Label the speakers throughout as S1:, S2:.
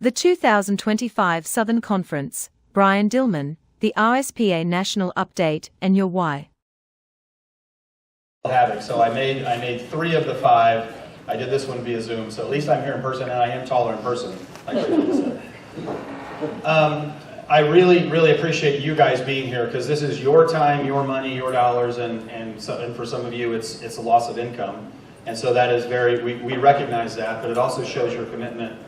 S1: The 2025 Southern Conference, Brian Dillman, the RSPA National Update, and your why.
S2: So I made 3 of the 5. I did this one via Zoom, so at least I'm here in person, and I am taller in person, like Shirley said. I really appreciate you guys being here, because this is your time, your money, your dollars, and for some of you it's a loss of income. And so that is we recognize that, but it also shows your commitment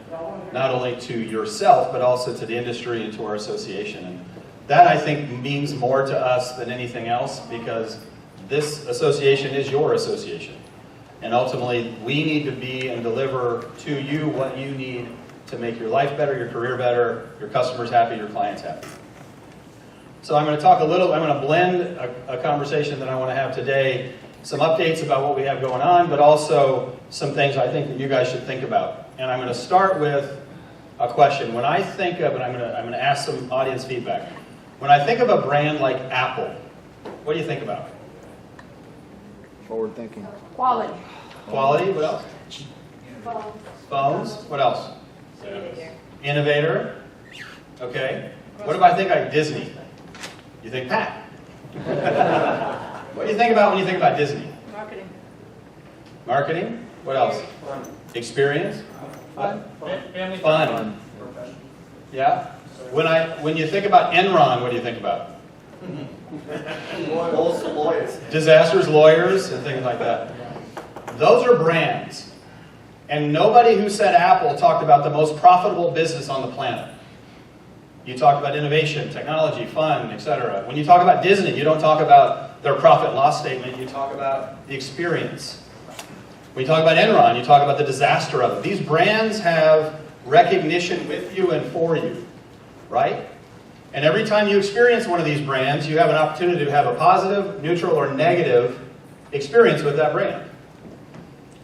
S2: not only to yourself, but also to the industry and to our association. And that, I think, means more to us than anything else, because this association is your association. And ultimately, we need to be and deliver to you what you need to make your life better, your career better, your customers happy, your clients happy. So I'm going to talk I'm going to blend a conversation that I want to have today, some updates about what we have going on, but also some things I think that you guys should think about. And I'm going to start with a question. When I think of, and I'm going to ask some audience feedback. When I think of a brand like Apple, what do you think about?
S3: Forward thinking.
S4: Quality.
S2: Quality, what else? Phones, what else? Innovator. Okay. What if I think like Disney? You think Pat? What do you think about when you think about Disney?
S4: Marketing.
S2: Marketing? What else?
S5: Fun.
S2: Experience?
S5: Fun. Family
S2: Fun. Yeah? When you think about Enron, what do you think about?
S5: Lawyers.
S2: Disasters, lawyers, and things like that. Those are brands. And nobody who said Apple talked about the most profitable business on the planet. You talk about innovation, technology, fun, etc. When you talk about Disney, you don't talk about their profit and loss statement, you talk about the experience. When you talk about Enron, you talk about the disaster of it. These brands have recognition with you and for you, right? And every time you experience one of these brands, you have an opportunity to have a positive, neutral, or negative experience with that brand.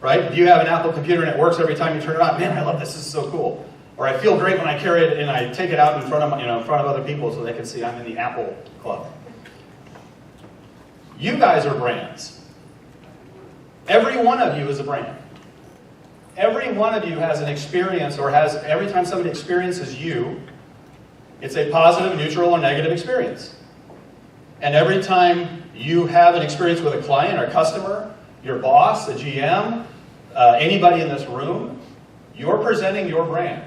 S2: Right? If you have an Apple computer and it works every time you turn it on, man, I love this is so cool. Or I feel great when I carry it and I take it out in front of other people so they can see I'm in the Apple club. You guys are brands. Every one of you is a brand. Every one of you has an experience, or every time somebody experiences you, it's a positive, neutral, or negative experience. And every time you have an experience with a client or customer, your boss, a GM, anybody in this room, you're presenting your brand.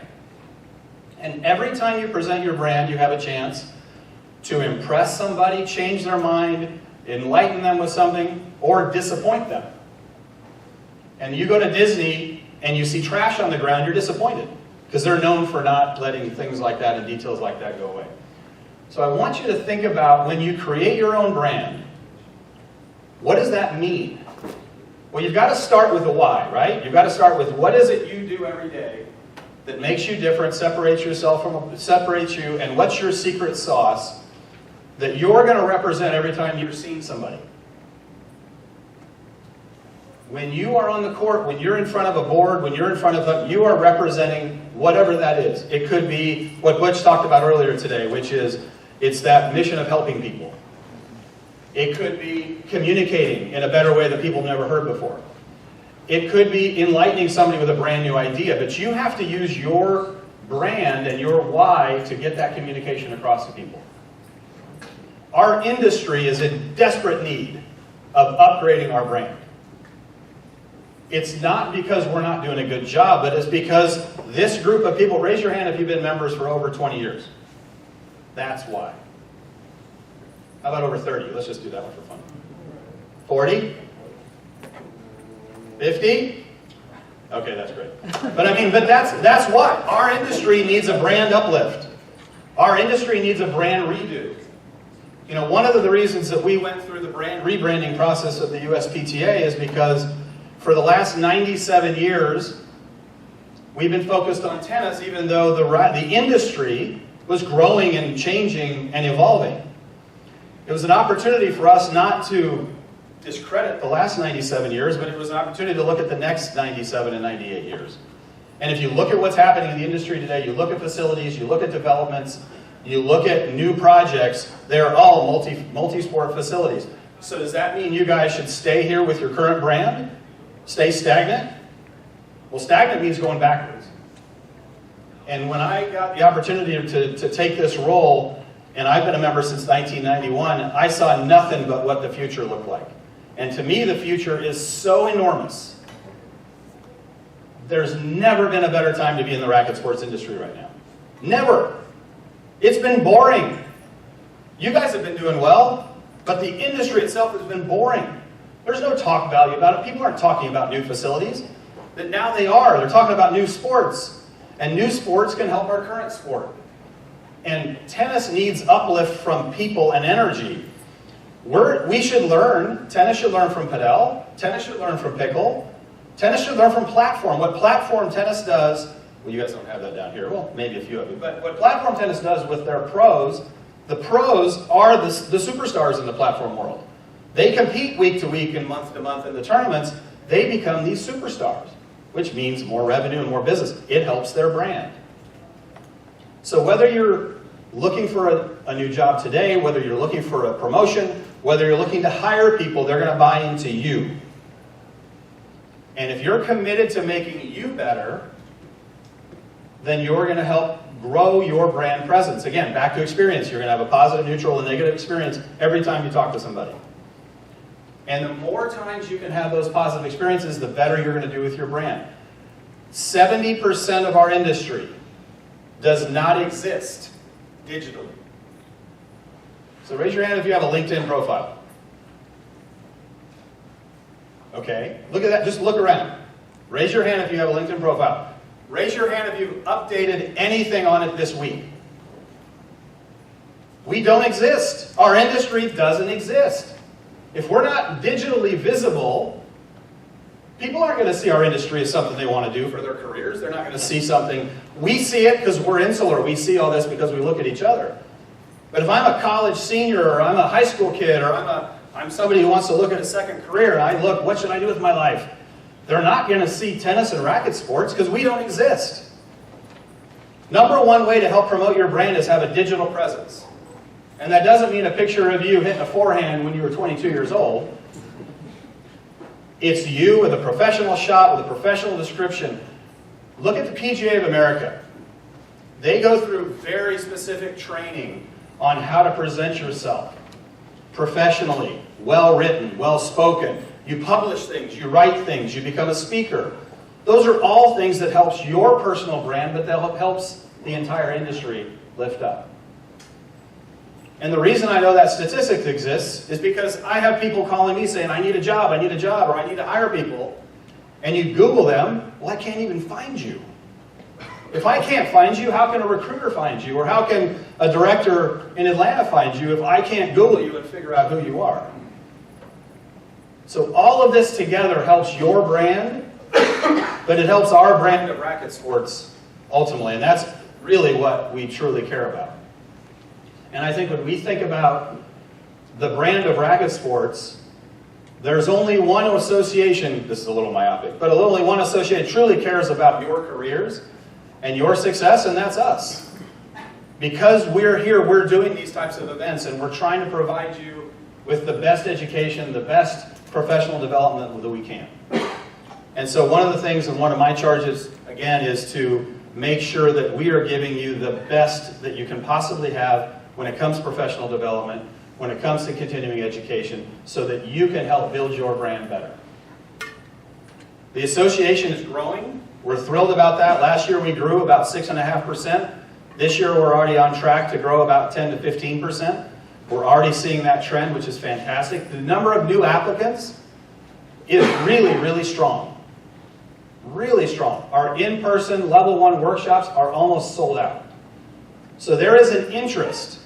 S2: And every time you present your brand, you have a chance to impress somebody, change their mind, enlighten them with something, or disappoint them. And you go to Disney and you see trash on the ground, you're disappointed, because they're known for not letting things like that and details like that go away. So I want you to think about, when you create your own brand, what does that mean? Well, you've got to start with the why, right? You've got to start with, what is it you do every day that makes you different, separates you, and what's your secret sauce that you're going to represent every time you're seeing somebody? When you are on the court, when you're in front of a board, when you're in front of them, you are representing whatever that is. It could be what Butch talked about earlier today, which is, it's that mission of helping people. It could be communicating in a better way that people have never heard before. It could be enlightening somebody with a brand new idea, but you have to use your brand and your why to get that communication across to people. Our industry is in desperate need of upgrading our brand. It's not because we're not doing a good job, but it's because this group of people, raise your hand if you've been members for over 20 years. That's why. How about over 30? Let's just do that one for fun. 40? 50? Okay, that's great. But that's why. Our industry needs a brand uplift. Our industry needs a brand redo. You know, one of the reasons that we went through the brand rebranding process of the USPTA is because for the last 97 years, we've been focused on tennis, even though the industry was growing and changing and evolving. It was an opportunity for us not to discredit the last 97 years, but it was an opportunity to look at the next 97 and 98 years. And if you look at what's happening in the industry today, you look at facilities, you look at developments, you look at new projects, they're all multi-sport facilities. So does that mean you guys should stay here with your current brand? Stay stagnant? Well, stagnant means going backwards. And when I got the opportunity to take this role, and I've been a member since 1991, I saw nothing but what the future looked like. And to me, the future is so enormous. There's never been a better time to be in the racket sports industry right now. Never. It's been boring. You guys have been doing well, but the industry itself has been boring. There's no talk value about it. People aren't talking about new facilities. But now they are. They're talking about new sports. And new sports can help our current sport. And tennis needs uplift from people and energy. We should learn, tennis should learn from padel, tennis should learn from pickle, tennis should learn from platform. What platform tennis does, well, you guys don't have that down here, well, maybe a few of you, but what platform tennis does with their pros, the pros are the superstars in the platform world. They compete week to week and month to month in the tournaments. They become these superstars, which means more revenue and more business. It helps their brand. So whether you're looking for a new job today, whether you're looking for a promotion, whether you're looking to hire people, they're going to buy into you. And if you're committed to making you better, then you're going to help grow your brand presence. Again, back to experience. You're going to have a positive, neutral, and negative experience every time you talk to somebody. And the more times you can have those positive experiences, the better you're going to do with your brand. 70% of our industry does not exist digitally. So raise your hand if you have a LinkedIn profile. Okay, look at that, just look around. Raise your hand if you have a LinkedIn profile. Raise your hand if you've updated anything on it this week. We don't exist. Our industry doesn't exist. If we're not digitally visible, people aren't going to see our industry as something they want to do for their careers. They're not going to see something. We see it because we're insular. We see all this because we look at each other. But if I'm a college senior, or I'm a high school kid, or I'm somebody who wants to look at a second career, and I look, what should I do with my life? They're not going to see tennis and racket sports because we don't exist. Number one way to help promote your brand is have a digital presence. And that doesn't mean a picture of you hitting a forehand when you were 22 years old. It's you with a professional shot, with a professional description. Look at the PGA of America. They go through very specific training on how to present yourself professionally, well-written, well-spoken. You publish things, you write things, you become a speaker. Those are all things that helps your personal brand, but that helps the entire industry lift up. And the reason I know that statistic exists is because I have people calling me saying, I need a job, or I need to hire people. And you Google them, well, I can't even find you. If I can't find you, how can a recruiter find you? Or how can a director in Atlanta find you if I can't Google you and figure out who you are? So all of this together helps your brand, but it helps our brand of racket sports ultimately. And that's really what we truly care about. And I think when we think about the brand of racket sports, there's only one association, this is a little myopic, but only one association truly cares about your careers and your success, and that's us. Because we're here, we're doing these types of events, and we're trying to provide you with the best education, the best professional development that we can. And so one of the things, and one of my charges, again, is to make sure that we are giving you the best that you can possibly have when it comes to professional development, when it comes to continuing education, so that you can help build your brand better. The association is growing. We're thrilled about that. Last year we grew about 6.5%. This year we're already on track to grow about 10 to 15%. We're already seeing that trend, which is fantastic. The number of new applicants is really, really strong. Really strong. Our in-person level 1 workshops are almost sold out. So there is an interest.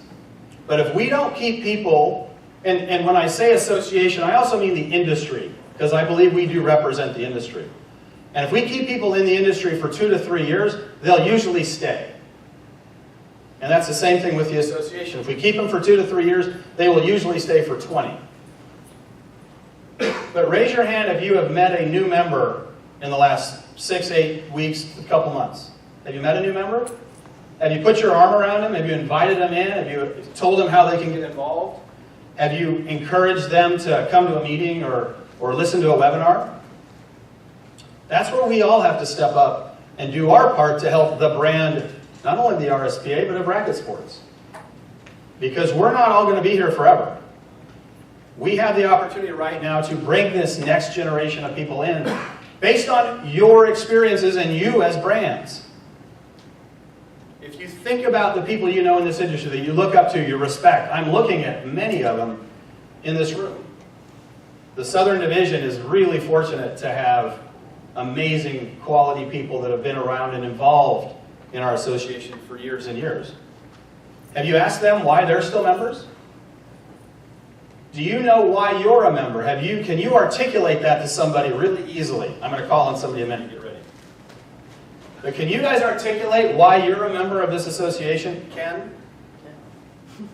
S2: But if we don't keep people, and when I say association, I also mean the industry, because I believe we do represent the industry. And if we keep people in the industry for 2 to 3 years, they'll usually stay. And that's the same thing with the association. If we keep them for 2 to 3 years, they will usually stay for 20. But raise your hand if you have met a new member in the last 6, 8 weeks, a couple months. Have you met a new member? Have you put your arm around them? Have you invited them in? Have you told them how they can get involved? Have you encouraged them to come to a meeting or listen to a webinar? That's where we all have to step up and do our part to help the brand, not only the RSPA, but of racket sports. Because we're not all going to be here forever. We have the opportunity right now to bring this next generation of people in based on your experiences and you as brands. If you think about the people you know in this industry that you look up to, you respect, I'm looking at many of them in this room. The Southern Division is really fortunate to have amazing quality people that have been around and involved in our association for years and years. Have you asked them why they're still members? Do you know why you're a member? Can you articulate that to somebody really easily? I'm going to call on somebody in a minute. Get ready. But can you guys articulate why you're a member of this association? Ken?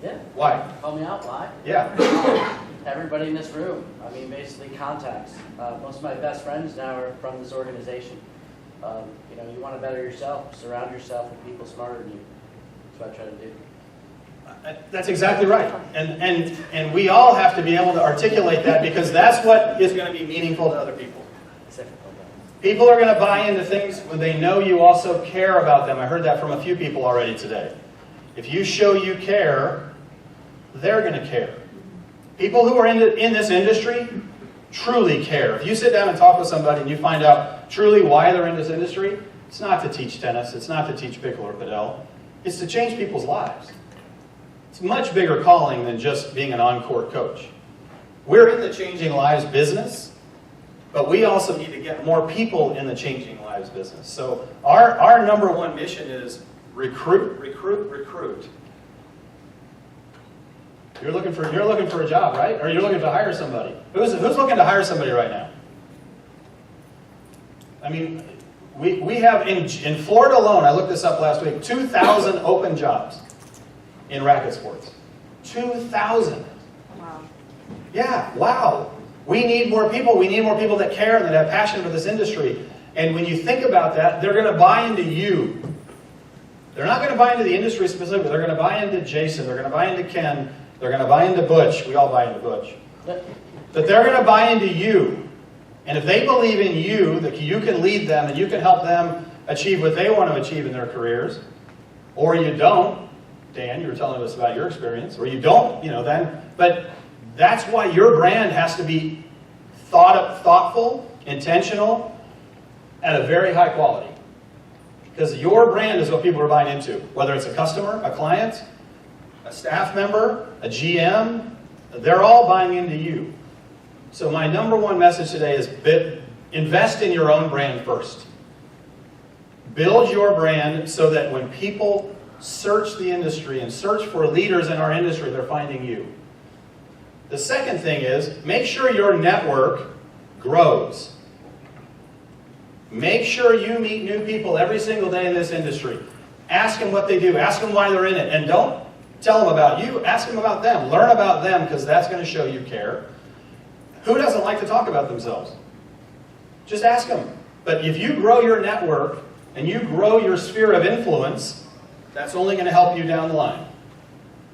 S3: Yeah.
S2: Why?
S3: Call me out, why?
S2: Yeah.
S3: Everybody in this room, I mean, basically contacts. Most of my best friends now are from this organization. You want to better yourself, surround yourself with people smarter than you. That's what I try to do.
S2: That's exactly right. And we all have to be able to articulate that because that's what is going to be meaningful to other people. People are going to buy into things when they know you also care about them. I heard that from a few people already today. If you show you care, they're going to care. People who are in this industry truly care. If you sit down and talk with somebody and you find out truly why they're in this industry, it's not to teach tennis, it's not to teach pickle or padel, it's to change people's lives. It's a much bigger calling than just being an on-court coach. We're in the changing lives business, but we also need to get more people in the changing lives business. So our number one mission is recruit, recruit, recruit. You're looking for a job, right? Or you're looking to hire somebody. Who's looking to hire somebody right now? I mean, we have in Florida alone, I looked this up last week, 2,000 open jobs in racket sports. 2,000.
S4: Wow.
S2: Yeah, wow. We need more people. We need more people that care and that have passion for this industry. And when you think about that, they're going to buy into you. They're not going to buy into the industry specifically. They're going to buy into Jason. They're going to buy into Ken. They're going to buy into Butch. We all buy into Butch. But they're going to buy into you. And if they believe in you, that you can lead them and you can help them achieve what they want to achieve in their careers, or you don't, Dan, you were telling us about your experience, or you don't, but that's why your brand has to be thoughtful, intentional, at a very high quality. Because your brand is what people are buying into, whether it's a customer, a client, a staff member, a GM, they're all buying into you. So my number one message today is invest in your own brand first. Build your brand so that when people search the industry and search for leaders in our industry, they're finding you. The second thing is, make sure your network grows. Make sure you meet new people every single day in this industry. Ask them what they do. Ask them why they're in it. And don't tell them about you. Ask them about them. Learn about them because that's going to show you care. Who doesn't like to talk about themselves? Just ask them. But if you grow your network and you grow your sphere of influence, that's only going to help you down the line.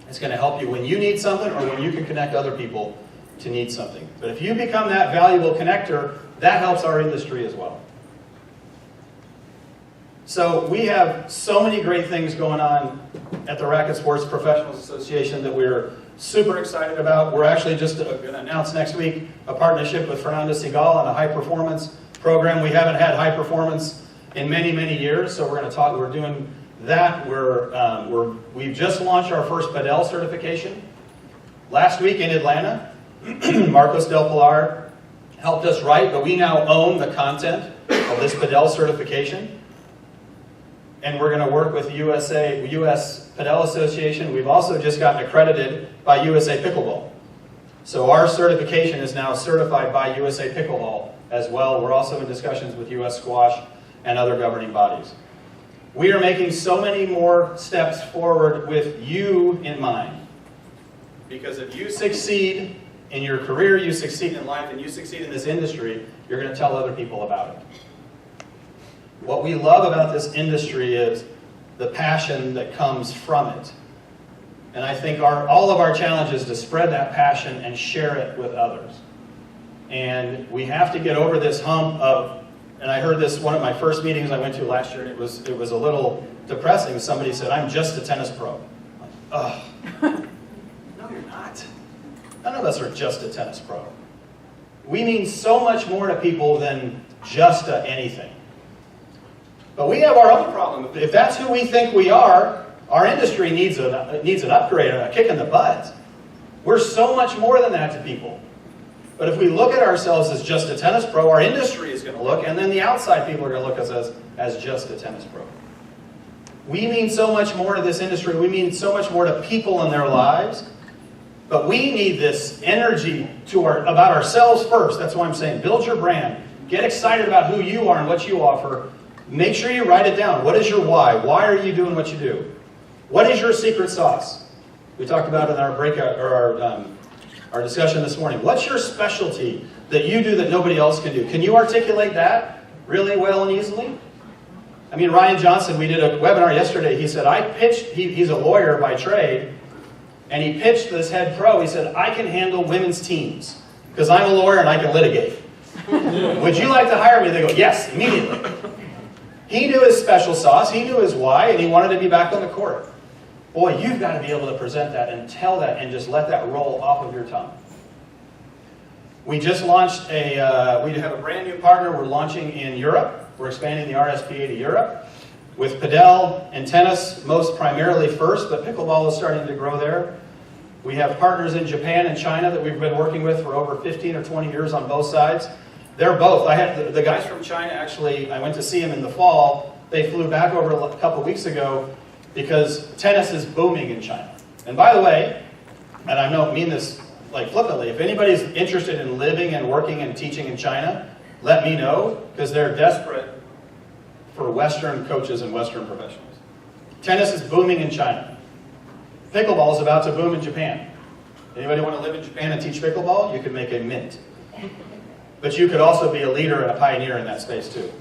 S2: It's going to help you when you need something or when you can connect other people to need something. But if you become that valuable connector, that helps our industry as well. So we have so many great things going on at the Racket Sports Professionals Association that we're super excited about. We're actually just going to announce next week a partnership with Fernando Sigal on a high performance program. We haven't had high performance in many, many years, so we're doing that. We've just launched our first Padel certification. Last week in Atlanta, Marcos Del Pilar helped us write, but we now own the content of this Padel certification. And we're going to work with US Padel Association. We've also just gotten accredited by USA Pickleball. So our certification is now certified by USA Pickleball as well. We're also in discussions with US Squash and other governing bodies. We are making so many more steps forward with you in mind. Because if you succeed in your career, you succeed in life, and you succeed in this industry, you're going to tell other people about it. What we love about this industry is the passion that comes from it. And I think all of our challenge is to spread that passion and share it with others. And we have to get over this hump of And I heard this one of my first meetings I went to last year, and it was a little depressing. Somebody said, "I'm just a tennis pro." I'm like, ugh. No, you're not. None of us are just a tennis pro. We mean so much more to people than just anything. But we have our own problem. If that's who we think we are, our industry needs an upgrade, a kick in the butt. We're so much more than that to people. But if we look at ourselves as just a tennis pro, our industry is going to look, and then the outside people are going to look at us as just a tennis pro. We mean so much more to this industry. We mean so much more to people in their lives. But we need this energy about ourselves first. That's why I'm saying build your brand. Get excited about who you are and what you offer. Make sure you write it down. What is your why? Why are you doing what you do? What is your secret sauce? We talked about it in our breakout or our discussion this morning. What's your specialty that you do that nobody else can do? Can you articulate that really well and easily? I mean, Ryan Johnson, we did a webinar yesterday. He said, he's a lawyer by trade, and he pitched this head pro. He said, I can handle women's teams because I'm a lawyer and I can litigate. Would you like to hire me? They go, yes, immediately. He knew his special sauce. He knew his why, and he wanted to be back on the court. Boy, you've got to be able to present that and tell that and just let that roll off of your tongue. We just launched we have a brand new partner we're launching in Europe. We're expanding the RSPA to Europe with padel and tennis, most primarily first, but pickleball is starting to grow there. We have partners in Japan and China that we've been working with for over 15 or 20 years on both sides. They're both. I had the guys from China, actually, I went to see them in the fall. They flew back over a couple weeks ago because tennis is booming in China. And by the way, and I don't mean this like flippantly, if anybody's interested in living and working and teaching in China, let me know, because they're desperate for Western coaches and Western professionals. Tennis is booming in China. Pickleball is about to boom in Japan. Anybody want to live in Japan and teach pickleball? You could make a mint. But you could also be a leader and a pioneer in that space too.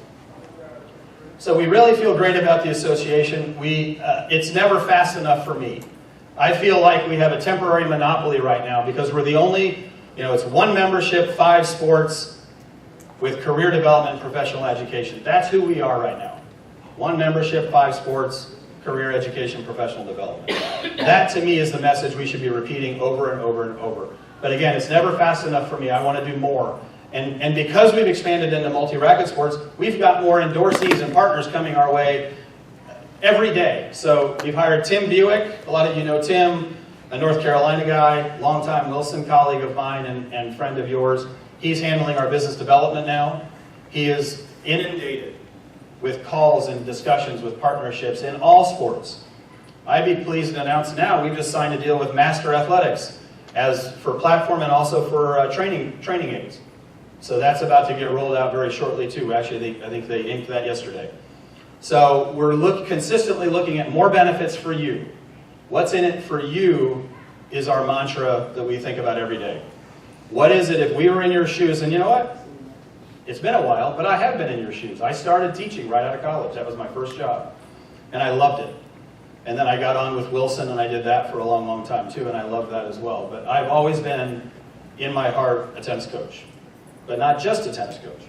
S2: So we really feel great about the association. It's never fast enough for me. I feel like we have a temporary monopoly right now because we're the only, it's one membership, 5 sports with career development and professional education. That's who we are right now. One membership, 5 sports, career education, professional development. That to me is the message we should be repeating over and over and over. But again, it's never fast enough for me. I want to do more. And because we've expanded into multi-racket sports, we've got more endorsees and partners coming our way every day. So we've hired Tim Buick. A lot of you know Tim, a North Carolina guy, longtime Wilson colleague of mine and friend of yours. He's handling our business development now. He is inundated with calls and discussions with partnerships in all sports. I'd be pleased to announce now we've just signed a deal with Master Athletics as for platform and also for training aids. So that's about to get rolled out very shortly too. Actually, I think they inked that yesterday. So we're consistently looking at more benefits for you. What's in it for you is our mantra that we think about every day. What is it if we were in your shoes? And you know what? It's been a while, but I have been in your shoes. I started teaching right out of college. That was my first job. And I loved it. And then I got on with Wilson, and I did that for a long, long time too, and I loved that as well. But I've always been, in my heart, a tennis coach. But not just a tennis coach.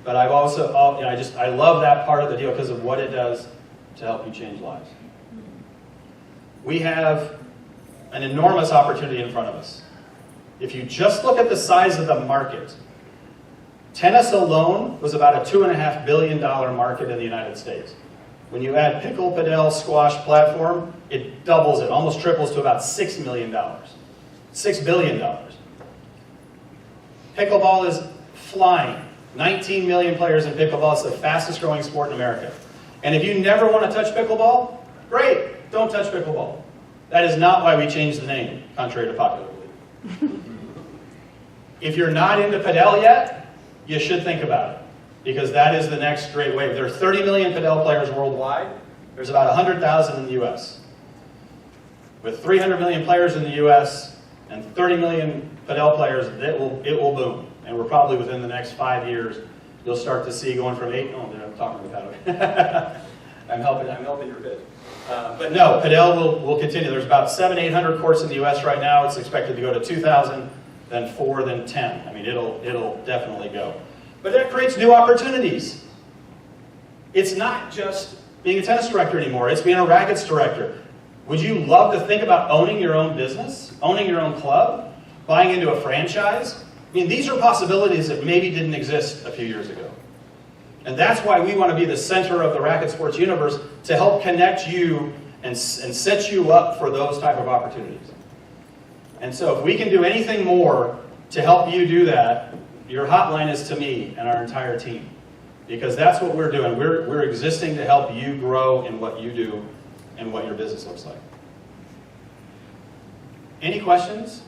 S2: But I've also, I love that part of the deal because of what it does to help you change lives. We have an enormous opportunity in front of us. If you just look at the size of the market, tennis alone was about a $2.5 billion market in the United States. When you add pickle, padel, squash, platform, it doubles it, almost triples to about $6 million. $6 billion. Pickleball is flying. 19 million players in pickleball. It's the fastest growing sport in America. And if you never want to touch pickleball, great, don't touch pickleball. That is not why we changed the name, contrary to popular belief. If you're not into padel yet, you should think about it, because that is the next great wave. There are 30 million padel players worldwide. There's about 100,000 in the US. With 300 million players in the US and 30 million padel players, it will boom. And we're probably within the next 5 years, you'll start to see going from 8. Oh, I'm talking about it. I'm helping your bid. But no, padel will continue. There's about 700-800 courts in the U.S. right now. It's expected to go to 2,000, then 4, then 10. I mean, it'll definitely go. But that creates new opportunities. It's not just being a tennis director anymore, it's being a rackets director. Would you love to think about owning your own business, owning your own club, buying into a franchise? I mean, these are possibilities that maybe didn't exist a few years ago. And that's why we want to be the center of the racket sports universe, to help connect you and set you up for those type of opportunities. And so if we can do anything more to help you do that, your hotline is to me and our entire team. Because that's what we're doing. We're existing to help you grow in what you do and what your business looks like. Any questions?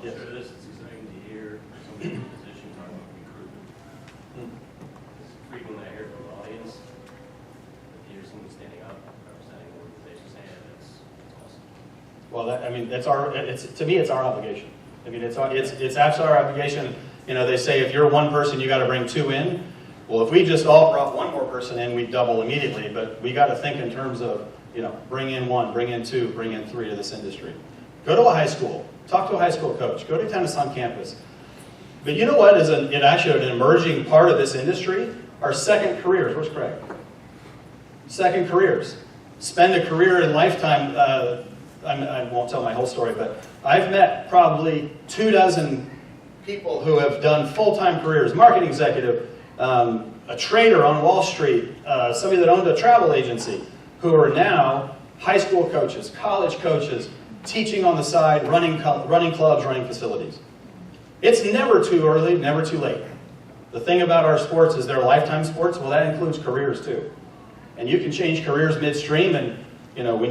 S4: Yes. After this, it's exciting to hear some of the positions talking about recruitment. Frequently I hear from the audience, if you hear someone standing up representing the organization saying it, it's awesome.
S2: Well, to me, it's our obligation. I mean, it's absolutely our obligation. You know, they say if you're one person, you got to bring two in. Well, if we just all brought one more person in, we'd double immediately. But we got to think in terms of, you know, bring in one, bring in two, bring in three to this industry. Go to a high school. Talk to a high school coach. Go to tennis on campus. But you know what is actually an emerging part of this industry? Our second careers. Where's Craig? Second careers. Spend a career in lifetime. I won't tell my whole story, but I've met probably 24 people who have done full-time careers. Marketing executive, a trader on Wall Street, somebody that owned a travel agency, who are now high school coaches, college coaches, teaching on the side, running clubs, running facilities. It's never too early, never too late. The thing about our sports is they're lifetime sports. Well, that includes careers too. And you can change careers midstream, and you know, when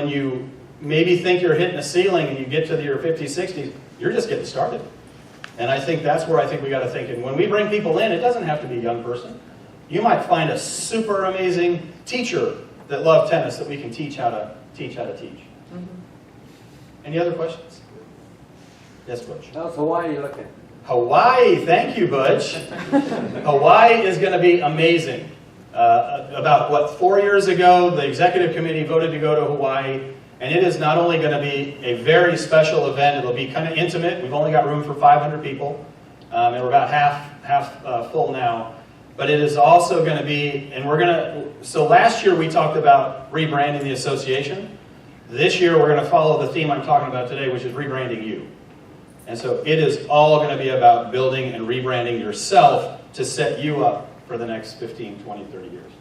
S2: you maybe think you're hitting a ceiling and you get to your 50s, 60s, you're just getting started. And I think that's where I think we got to think. And when we bring people in, it doesn't have to be a young person. You might find a super amazing teacher that loves tennis that we can teach how to teach. Mm-hmm. Any other questions? Yes, Butch.
S6: How's Hawaii looking?
S2: Hawaii, thank you, Butch. Hawaii is going to be amazing. About 4 years ago, the executive committee voted to go to Hawaii, and it is not only going to be a very special event, it'll be kind of intimate. We've only got room for 500 people, and we're about half full now. But it is also going to be, so last year we talked about rebranding the association. This year we're going to follow the theme I'm talking about today, which is rebranding you. And so it is all going to be about building and rebranding yourself to set you up for the next 15, 20, 30 years.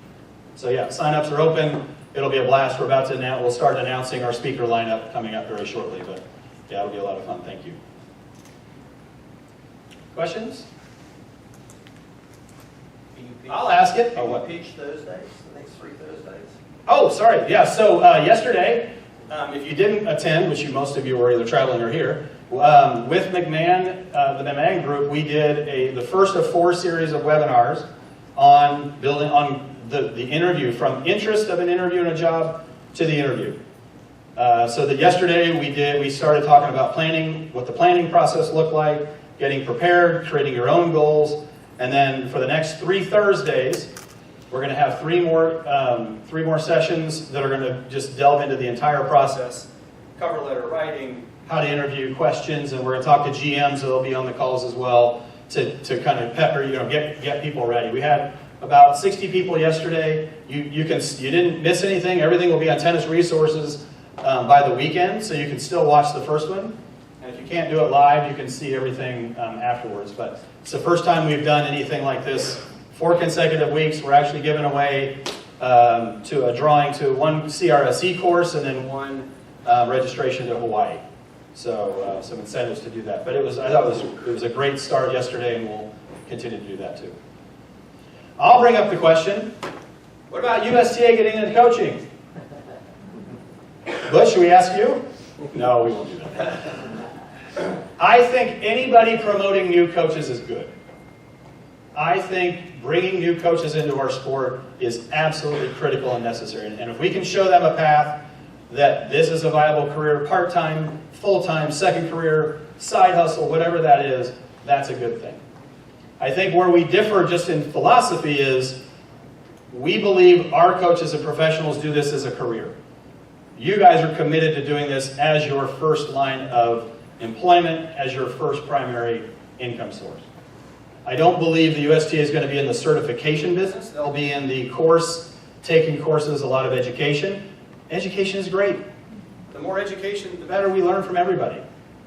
S2: So yeah, sign-ups are open. It'll be a blast. We'll start announcing our speaker lineup coming up very shortly. But yeah, it'll be a lot of fun. Thank you. Questions? I'll ask it.
S5: Can you pitch Thursdays, the next 3 Thursdays?
S2: Oh, sorry. Yeah, so yesterday, if you didn't attend, which most of you were either traveling or here, with McMahon, the McMahon Group, we did the first of 4 series of webinars on building on the interview, from interest of an interview and a job to the interview. So that yesterday we started talking about planning, what the planning process looked like, getting prepared, creating your own goals, and then for the next 3 Thursdays, we're going to have 3 more sessions that are going to just delve into the entire process, cover letter writing, how to interview, questions, and we're going to talk to GMs, so they'll be on the calls as well to kind of pepper, get people ready. We had about 60 people yesterday. You didn't miss anything. Everything will be on Tennis Resources by the weekend, so you can still watch the first one. And if you can't do it live, you can see everything afterwards. But it's the first time we've done anything like this. 4 consecutive weeks. We're actually giving away to a drawing to 1 CRSE course and then 1 registration to Hawaii. So some incentives to do that. But I thought it was a great start yesterday, and we'll continue to do that too. I'll bring up the question, what about USTA getting into coaching? Bush, should we ask you? No, we won't do that. I think anybody promoting new coaches is good. I think bringing new coaches into our sport is absolutely critical and necessary. And if we can show them a path that this is a viable career, part-time, full-time, second career, side hustle, whatever that is, that's a good thing. I think where we differ just in philosophy is we believe our coaches and professionals do this as a career. you guys are committed to doing this as your first line of employment, as your first primary income source. I don't believe the USTA is going to be in the certification business. They'll be in the taking courses, a lot of education. Education is great. The more education, the better we learn from everybody.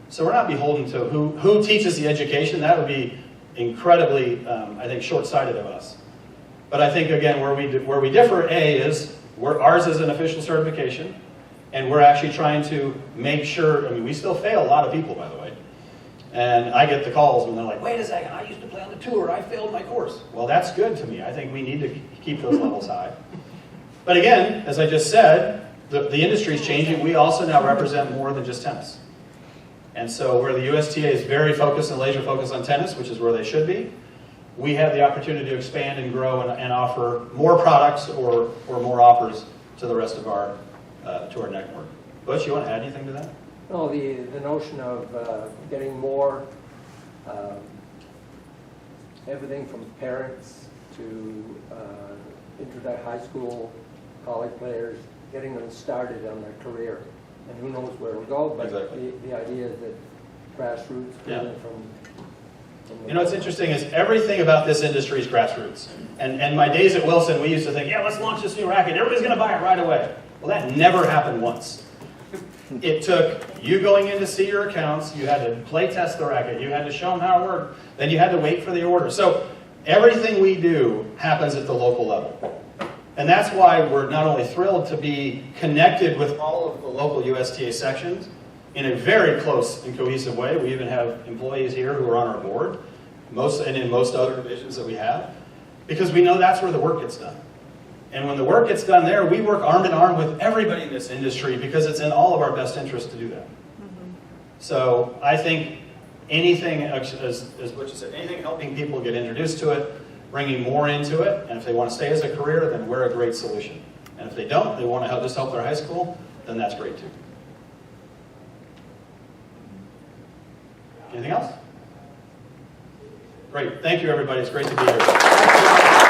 S2: So we're not beholden to who teaches the education. That would be incredibly, I think, short-sighted of us. But I think, again, where we differ, is ours is an official certification, and we're actually trying to make sure, I mean, we still fail a lot of people, by the way. And I get the calls when they're like, wait a second, I used to play on the tour, I failed my course. Well, that's good to me. I think we need to keep those levels high. But again, as I just said, the industry is changing. We also now represent more than just tennis. And so where the USTA is very focused and laser focused on tennis, which is where they should be, we have the opportunity to expand and grow and offer more products or more offers to the rest of our network. Butch, you want to add anything to that?
S6: No, the notion of getting more, everything from parents to introduce high school, college players, getting them started on their career. And who knows where it'll go, but exactly. the idea is that grassroots, from
S2: you know, what's interesting is everything about this industry is grassroots. And my days at Wilson, we used to think, yeah, let's launch this new racket. Everybody's going to buy it right away. Well, that never happened once. It took you going in to see your accounts. You had to play test the racket. You had to show them how it worked. Then you had to wait for the order. So everything we do happens at the local level. And that's why we're not only thrilled to be connected with all of the local USTA sections in a very close and cohesive way. We even have employees here who are on our board, and in most other divisions that we have, because we know that's where the work gets done. And when the work gets done there, we work arm in arm with everybody in this industry because it's in all of our best interest to do that. So I think anything, as Butch said, anything helping people get introduced to it, bringing more into it, and if they want to stay as a career, then we're a great solution. And if they don't, they want to just help their high school, then that's great too. Anything else? Great. Thank you, everybody. It's great to be here.